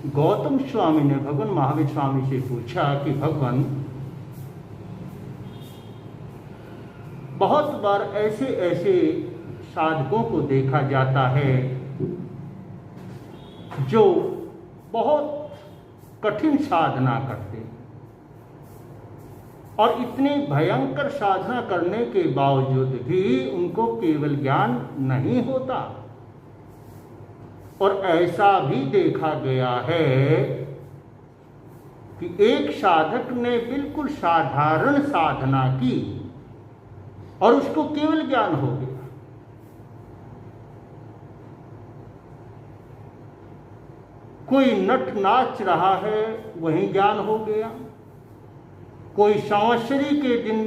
गौतम स्वामी ने भगवान महावीर स्वामी से पूछा कि भगवान, बहुत बार ऐसे ऐसे साधकों को देखा जाता है जो बहुत कठिन साधना करते हैं और इतनी भयंकर साधना करने के बावजूद भी उनको केवल ज्ञान नहीं होता। और ऐसा भी देखा गया है कि एक साधक ने बिल्कुल साधारण साधना की और उसको केवल ज्ञान हो गया। कोई नट नाच रहा है, वहीं ज्ञान हो गया। कोई संवत्सरी के दिन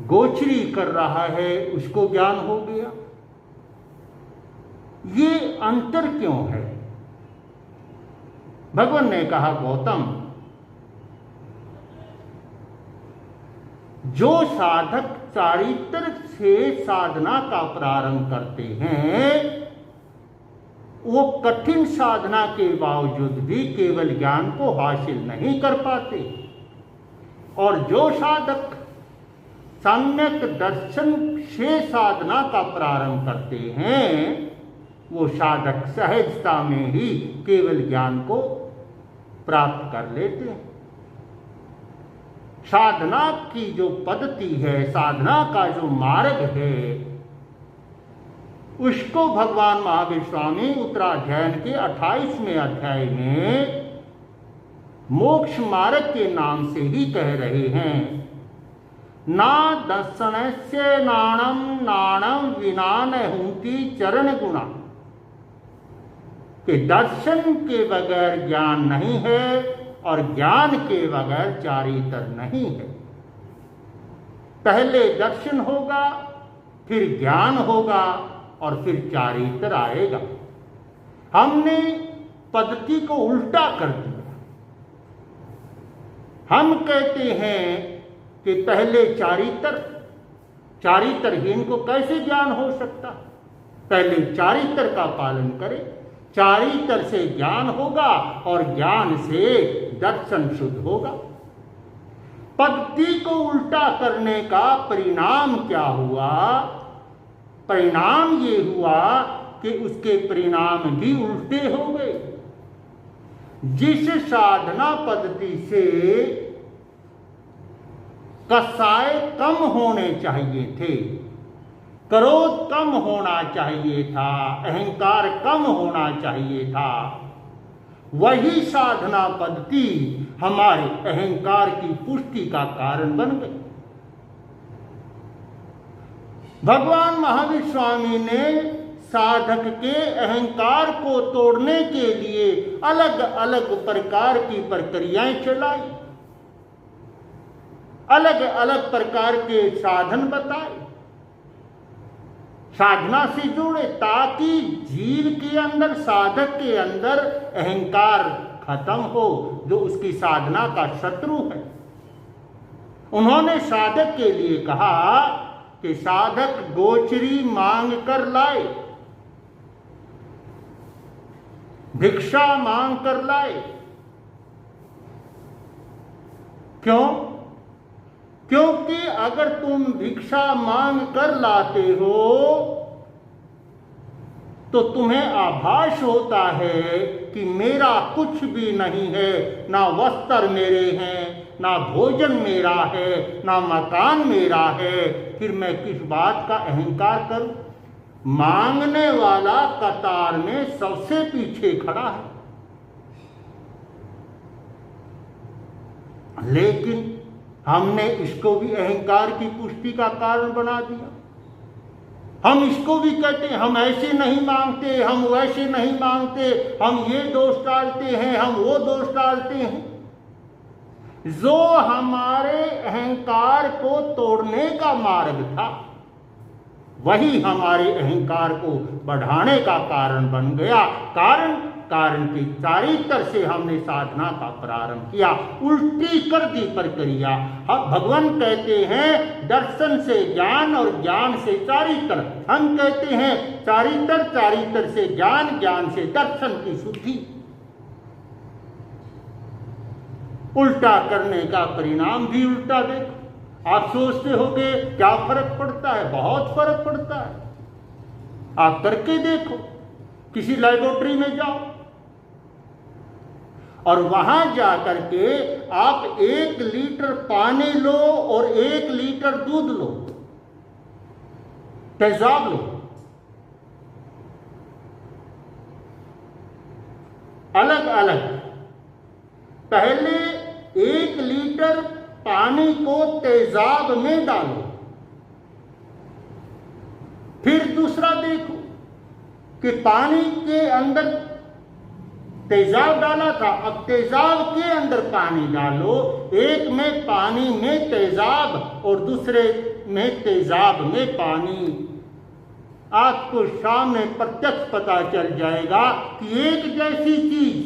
गोचरी कर रहा है, उसको ज्ञान हो गया। ये अंतर क्यों है? भगवान ने कहा, गौतम, जो साधक चारित्र से साधना का प्रारंभ करते हैं वो कठिन साधना के बावजूद भी केवल ज्ञान को हासिल नहीं कर पाते, और जो साधक सम्यक दर्शन से साधना का प्रारंभ करते हैं वो साधक सहजता में ही केवल ज्ञान को प्राप्त कर लेते हैं। साधना की जो पद्धति है, साधना का जो मार्ग है, उसको भगवान महावीर स्वामी उत्तराध्याय के 28वें अध्याय में मोक्ष मार्ग के नाम से ही कह रहे हैं। ना दर्शनस्य नाणम नाणम विना न हुंति चरण गुणा, कि दर्शन के बगैर ज्ञान नहीं है और ज्ञान के बगैर चारित्र नहीं है। पहले दर्शन होगा, फिर ज्ञान होगा और फिर चारित्र आएगा। हमने पद्धति को उल्टा कर दिया। हम कहते हैं कि पहले चारित्रहीन को कैसे ज्ञान हो सकता? पहले चारित्र का पालन करें, चारित्र से ज्ञान होगा और ज्ञान से दर्शन शुद्ध होगा। पद्धति को उल्टा करने का परिणाम क्या हुआ? परिणाम ये हुआ कि उसके परिणाम भी उल्टे हो गए। जिस साधना पद्धति से कसाय कम होने चाहिए थे, क्रोध कम होना चाहिए था, अहंकार कम होना चाहिए था, वही साधना पद्धति हमारे अहंकार की पुष्टि का कारण बन गई। भगवान महावीर स्वामी ने साधक के अहंकार को तोड़ने के लिए अलग अलग प्रकार की प्रक्रियाएं चलाई, अलग अलग प्रकार के साधन बताए, साधना से जुड़े, ताकि जीव के अंदर, साधक के अंदर अहंकार खत्म हो जो उसकी साधना का शत्रु है। उन्होंने साधक के लिए कहा कि साधक गोचरी मांग कर लाए, भिक्षा मांग कर लाए। क्यों? क्योंकि अगर तुम भिक्षा मांग कर लाते हो तो तुम्हें आभास होता है कि मेरा कुछ भी नहीं है, ना वस्त्र मेरे हैं, ना भोजन मेरा है, ना मकान मेरा है, फिर मैं किस बात का अहंकार करूं? मांगने वाला कतार में सबसे पीछे खड़ा है, लेकिन हमने इसको भी अहंकार की पुष्टि का कारण बना दिया। हम इसको भी कहते हैं हम ऐसे नहीं मांगते, हम वैसे नहीं मांगते, हम ये दोष डालते हैं, हम वो दोष डालते हैं। जो हमारे अहंकार को तोड़ने का मार्ग था वही हमारे अहंकार को बढ़ाने का कारण बन गया। कारण की चारित्र से हमने साधना का प्रारंभ किया, उल्टी कर दी प्रक्रिया। भगवान कहते हैं दर्शन से ज्ञान और ज्ञान से चारित्र, हम कहते हैं चारित्र से ज्ञान, ज्ञान से दर्शन की शुद्धि। उल्टा करने का परिणाम भी उल्टा देखो। आप सोचते होगे क्या फर्क पड़ता है? बहुत फर्क पड़ता है। आप करके देखो, किसी लेबोरेटरी में जाओ और वहां जाकर के आप 1 लीटर पानी लो और 1 लीटर दूध लो, तेजाब लो, अलग अलग। पहले 1 लीटर पानी को तेजाब में डालो, फिर दूसरा देखो कि पानी के अंदर तेजाब डाला था, अब तेजाब के अंदर पानी डालो। एक में पानी में तेजाब और दूसरे में तेजाब में पानी। आपको सामने प्रत्यक्ष पता चल जाएगा कि एक जैसी चीज,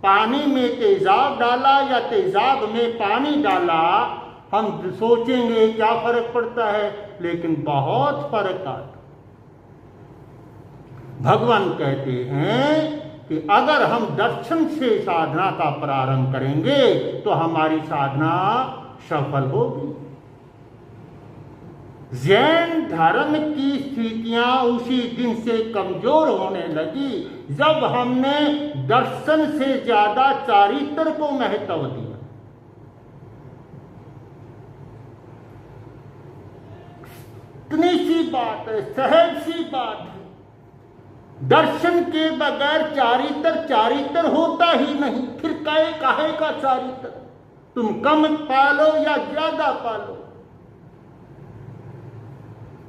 पानी में तेजाब डाला या तेजाब में पानी डाला, हम सोचेंगे क्या फर्क पड़ता है, लेकिन बहुत फर्क आता। भगवान कहते हैं कि अगर हम दर्शन से साधना का प्रारंभ करेंगे तो हमारी साधना सफल होगी। जैन धर्म की स्थितियां उसी दिन से कमजोर होने लगी जब हमने दर्शन से ज्यादा चारित्र को महत्व दिया। इतनी सी बात है, सहज सी बात है। दर्शन के बगैर चारित्र होता ही नहीं। फिर काहे का चारित्र? तुम कम पालो या ज्यादा पालो,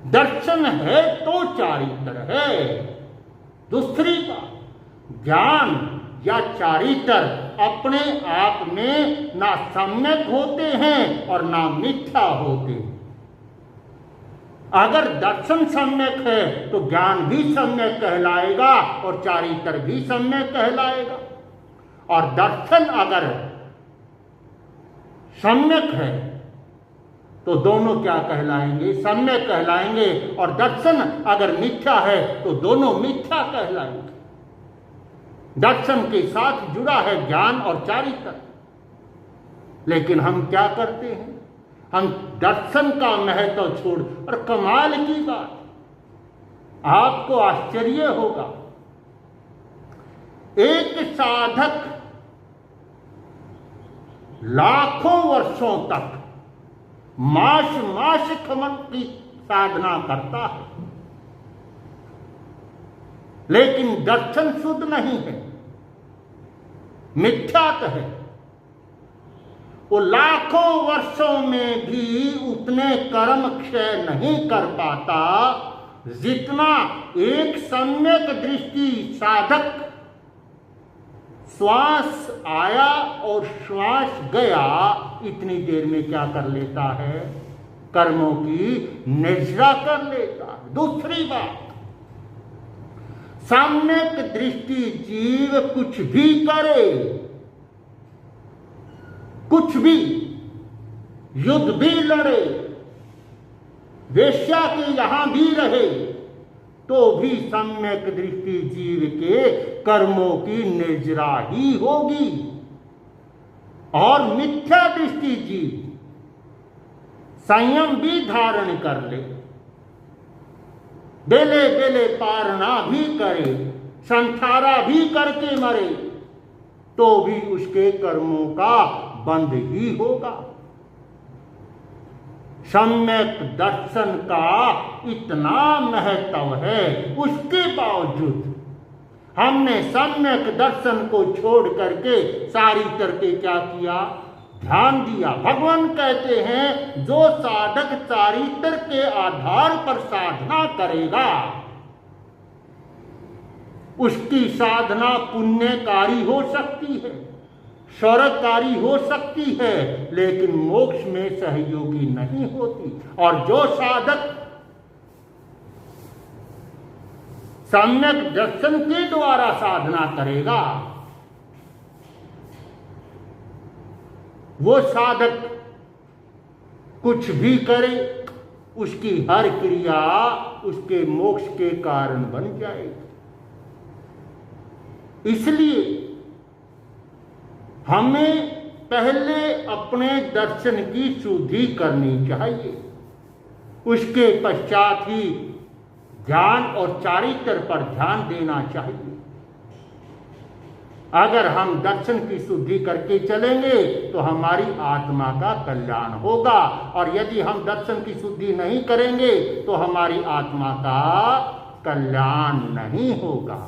दर्शन है तो चारित्र है। दूसरी बात, ज्ञान या चारित्र अपने आप में ना सम्यक होते हैं और ना मिथ्या होते हैं। अगर दर्शन सम्यक है तो ज्ञान भी सम्यक कहलाएगा और चारित्र भी सम्यक कहलाएगा। और दर्शन अगर सम्यक है तो दोनों क्या कहलाएंगे? सम्यक कहलाएंगे। और दर्शन अगर मिथ्या है तो दोनों मिथ्या कहलाएंगे। दर्शन के साथ जुड़ा है ज्ञान और चारित्र। लेकिन हम क्या करते हैं? हम दर्शन का महत्व छोड़, और कमाल की बात, आपको आश्चर्य होगा, एक साधक लाखों वर्षों तक मास खमन की साधना करता है, लेकिन दर्शन शुद्ध नहीं है, मिथ्यात है। वो लाखों वर्षों में भी उतने कर्म क्षय नहीं कर पाता जितना एक सम्यक दृष्टि साधक श्वास आया और श्वास गया इतनी देर में क्या कर लेता है? कर्मों की निर्जरा कर लेता है। दूसरी बात, सम्यक दृष्टि जीव कुछ भी करे, कुछ भी, युद्ध भी लड़े, वेश्या के यहां भी रहे, तो भी सम्यक दृष्टि जीव के कर्मों की निर्जरा ही होगी। और मिथ्या दृष्टि जीव संयम भी धारण कर ले, बेले बेले पारना भी करे, संसारा भी करके मरे, तो भी उसके कर्मों का बंद ही होगा। सम्यक दर्शन का इतना महत्व है, उसके बावजूद हमने सम्यक दर्शन को छोड़ करके चारित्र के क्या किया? ध्यान दिया। भगवान कहते हैं जो साधक चारित्र के आधार पर साधना करेगा उसकी साधना पुण्यकारी हो सकती है, स्वर्गकारी हो सकती है, लेकिन मोक्ष में सहयोगी नहीं होती। और जो साधक सम्यक दर्शन के द्वारा साधना करेगा वो साधक कुछ भी करे, उसकी हर क्रिया उसके मोक्ष के कारण बन जाएगी। इसलिए हमें पहले अपने दर्शन की शुद्धि करनी चाहिए, उसके पश्चात ही ध्यान और चारित्र पर ध्यान देना चाहिए। अगर हम दर्शन की शुद्धि करके चलेंगे तो हमारी आत्मा का कल्याण होगा, और यदि हम दर्शन की शुद्धि नहीं करेंगे तो हमारी आत्मा का कल्याण नहीं होगा।